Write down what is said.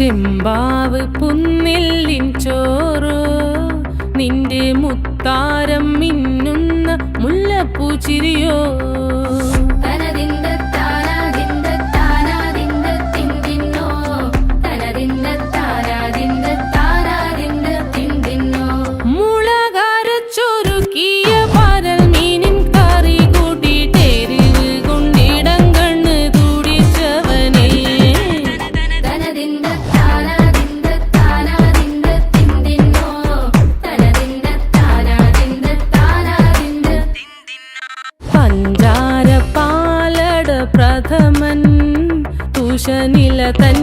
ചെമ്പാവ് പുന്നെല്ലിൻ ചോറോ നിന്റെ മുത്താരം മിന്നുന്ന മുല്ലപ്പൂച്ചിരിയോ പഞ്ചാര പാലട പ്രഥമൻ തുഷനില തൻ